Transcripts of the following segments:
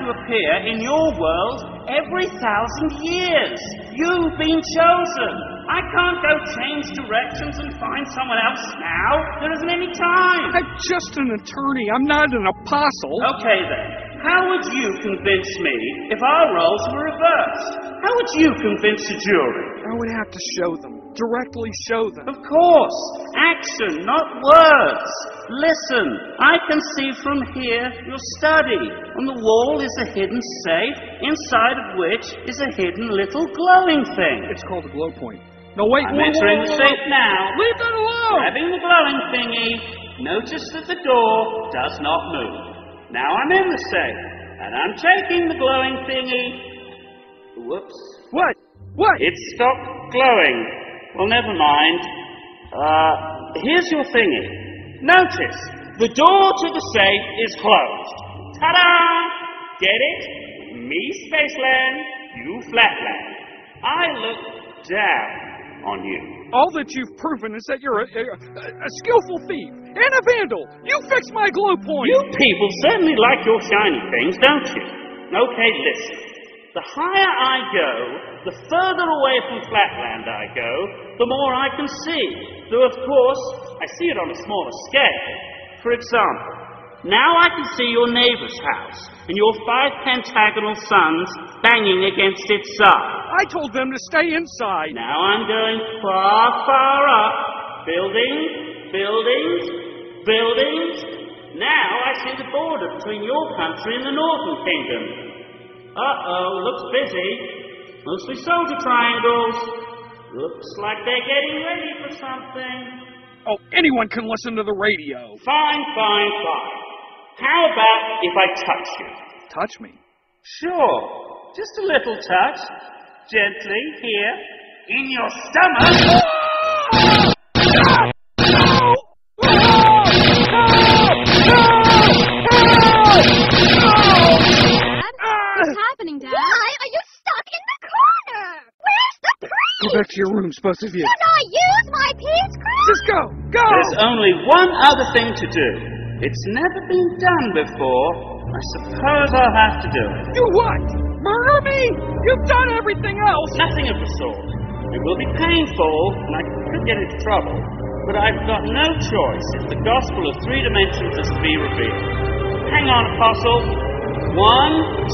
to appear in your world every 1,000 years. You've been chosen. I can't go change directions and find someone else now. There isn't any time. I'm just an attorney. I'm not an apostle. Okay then. How would you convince me if our roles were reversed? How would you convince a jury? I would have to show them. Directly show them. Of course. Action, not words. Listen. I can see from here your study. On the wall is a hidden safe, inside of which is a hidden little glowing thing. It's called a glow point. No, wait. I'm entering the safe now. Leave that alone. Grabbing the glowing thingy. Notice that the door does not move. Now I'm in the safe, and I'm taking the glowing thingy. Whoops. What? What? It stopped glowing. Well, never mind. Here's your thingy. Notice, the door to the safe is closed. Ta-da! Get it? Me, Spaceland, you, Flatland. I look down on you. All that you've proven is that you're a skillful thief and a vandal. You fixed my glow point. You people certainly like your shiny things, don't you? Okay, listen. The higher I go, the further away from Flatland I go, the more I can see. Though, of course, I see it on a smaller scale. For example, now I can see your neighbor's house and your 5 pentagonal suns banging against its side. I told them to stay inside. Now I'm going far, far up. Buildings, buildings, buildings. Now I see the border between your country and the Northern Kingdom. Uh-oh, looks busy. Mostly soldier triangles. Looks like they're getting ready for something. Oh, anyone can listen to the radio. Fine, fine, fine. How about if I touch you? Touch me? Sure. Just a little touch. Gently, here. In your stomach. What's happening, Dad? Why are you stuck in the corner? Where's the priest? Go back to your rooms, both of you. Can I use my peace cream? Just go! Go! There's only one other thing to do. It's never been done before. I suppose I'll have to do it. Do what? Murder me? You've done everything else! Nothing of the sort. It will be painful, and I could get into trouble. But I've got no choice if the gospel of 3 dimensions is to be revealed. Hang on, Apostle. 1,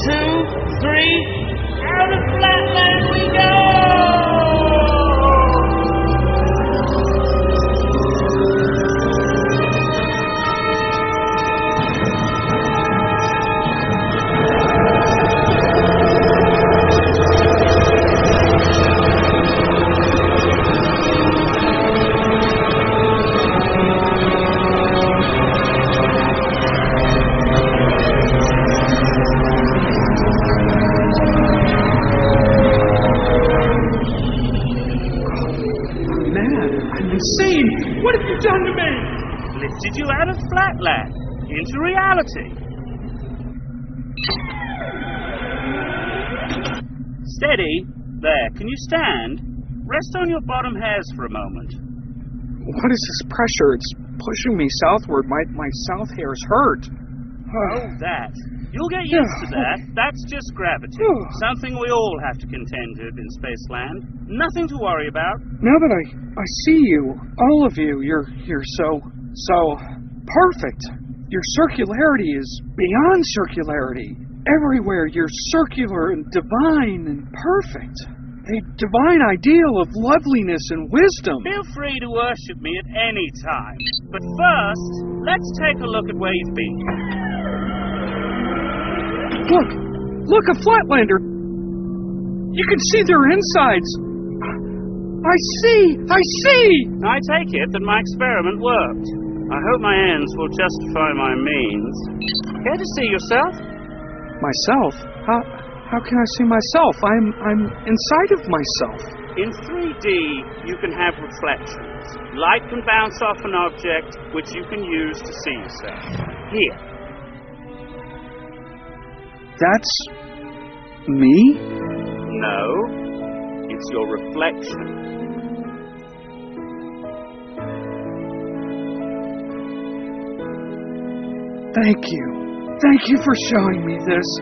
2, 3. Out of Flatland we go! What have you done to me? Lifted you out of Flatland into reality. Steady. There. Can you stand? Rest on your bottom hairs for a moment. What is this pressure? It's pushing me southward. My south hairs hurt. Oh, that. You'll get used to that. That's just gravity. Something we all have to contend with in Spaceland. Nothing to worry about. Now that I see you, all of you, you're so perfect. Your circularity is beyond circularity. Everywhere you're circular and divine and perfect. A divine ideal of loveliness and wisdom. Feel free to worship me at any time. But first, let's take a look at where you've been. Look, a Flatlander. You can see their insides. I see. I take it that my experiment worked. I hope my ends will justify my means. Care to see yourself? Myself? How can I see myself? I'm inside of myself. In 3D, you can have reflections. Light can bounce off an object, which you can use to see yourself. Here. That's me? No, it's your reflection. Thank you. Thank you for showing me this.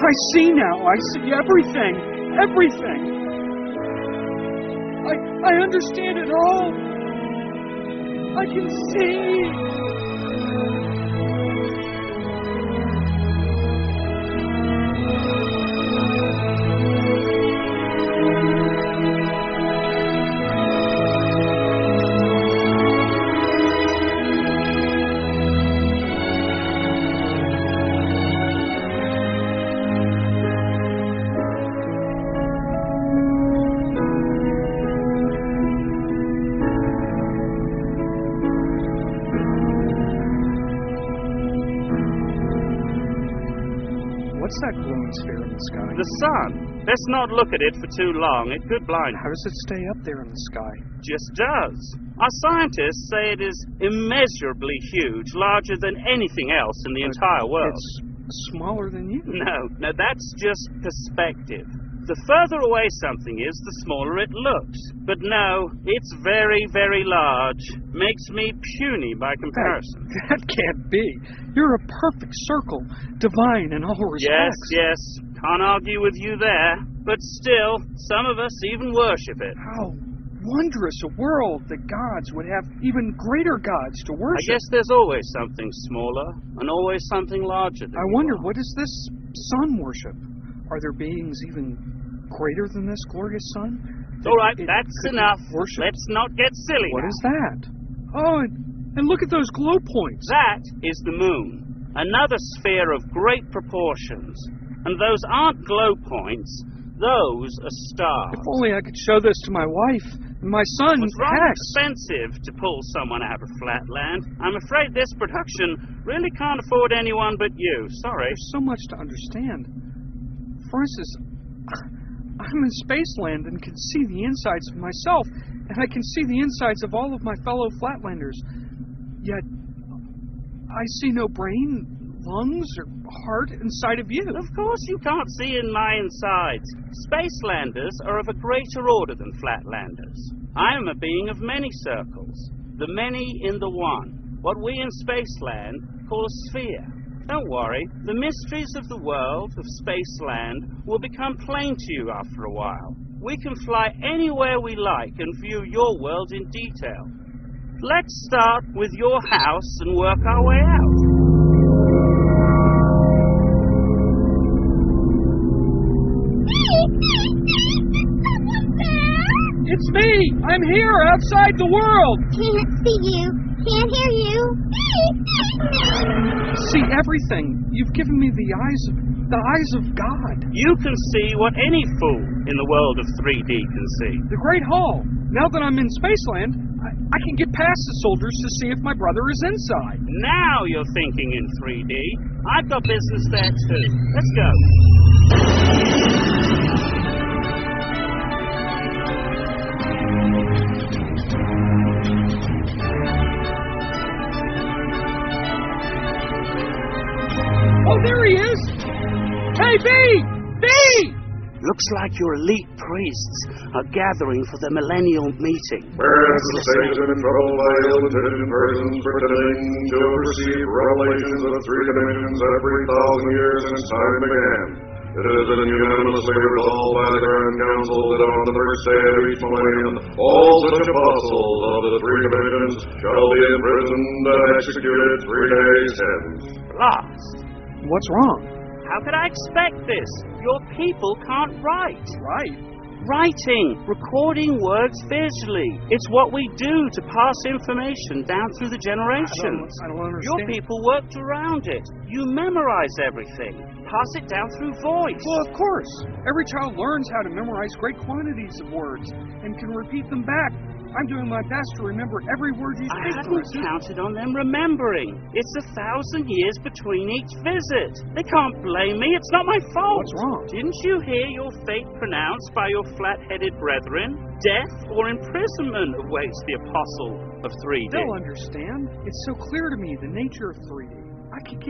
I see now. I see everything. Everything. I understand it all. I can see. What's that glowing sphere in the sky? The sun. Let's not look at it for too long. It could blind How does it stay up there in the sky? Just does. Our scientists say it is immeasurably huge, larger than anything else in the entire world. It's smaller than you. No, that's just perspective. The further away something is, the smaller it looks. But no, it's very, very large. Makes me puny by comparison. That can't be. You're a perfect circle, divine in all respects. Yes. Can't argue with you there. But still, some of us even worship it. How wondrous a world that gods would have even greater gods to worship. I guess there's always something smaller, and always something larger than I wonder, what is this sun worship? Are there beings even greater than this glorious sun? All right, that's enough. Let's not get silly. What is that? Oh, and look at those glow points. That is the moon, another sphere of great proportions. And those aren't glow points, those are stars. If only I could show this to my wife and my son. It's rather expensive to pull someone out of Flatland. I'm afraid this production really can't afford anyone but you. Sorry. There's so much to understand. For instance, I'm in Spaceland and can see the insides of myself, and I can see the insides of all of my fellow Flatlanders. Yet, I see no brain, lungs, or heart inside of you. Of course you can't see in my insides. Spacelanders are of a greater order than Flatlanders. I am a being of many circles, the many in the one, what we in Spaceland call a sphere. Don't worry, the mysteries of the world, of Spaceland, will become plain to you after a while. We can fly anywhere we like and view your world in detail. Let's start with your house and work our way out. It's me! I'm here, outside the world! Can't see you. Can't hear you. See everything. You've given me the eyes of God. You can see what any fool in the world of 3D can see. The Great Hall. Now that I'm in Spaceland, I can get past the soldiers to see if my brother is inside. Now you're thinking in 3D. I've got business there too. Let's go. Oh, there he is! Hey, B! B! Looks like your elite priests are gathering for the millennial meeting. Whereas the saints have been troubled by ill-intended persons pretending to perceive revelations of 3 dimensions every 1,000 years since time began. It has been unanimously resolved by the Grand Council that on the first day of each millennium, all such apostles of the 3 dimensions shall be imprisoned and executed 3 days hence. Blast! What's wrong? How could I expect this? Your people can't write. Right. Writing, recording words visually. It's what we do to pass information down through the generations. I don't understand. Your people worked around it. You memorize everything. Pass it down through voice. Well, of course. Every child learns how to memorize great quantities of words and can repeat them back. I'm doing my best to remember every word you speak. I hadn't counted on them remembering. It's 1,000 years between each visit. They can't blame me. It's not my fault. What's wrong? Didn't you hear your fate pronounced by your flat-headed brethren? Death or imprisonment awaits the apostle of 3D. They'll understand. It's so clear to me, the nature of 3D. I could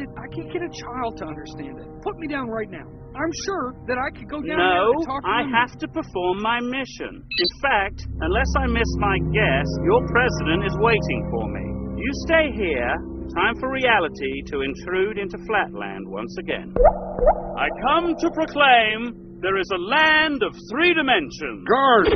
get a child to understand it. Put me down right now. I'm sure that I could go down there and talk to them. I have to perform my mission. In fact, unless I miss my guess, your president is waiting for me. You stay here, time for reality to intrude into Flatland once again. I come to proclaim there is a land of 3 dimensions. Guard!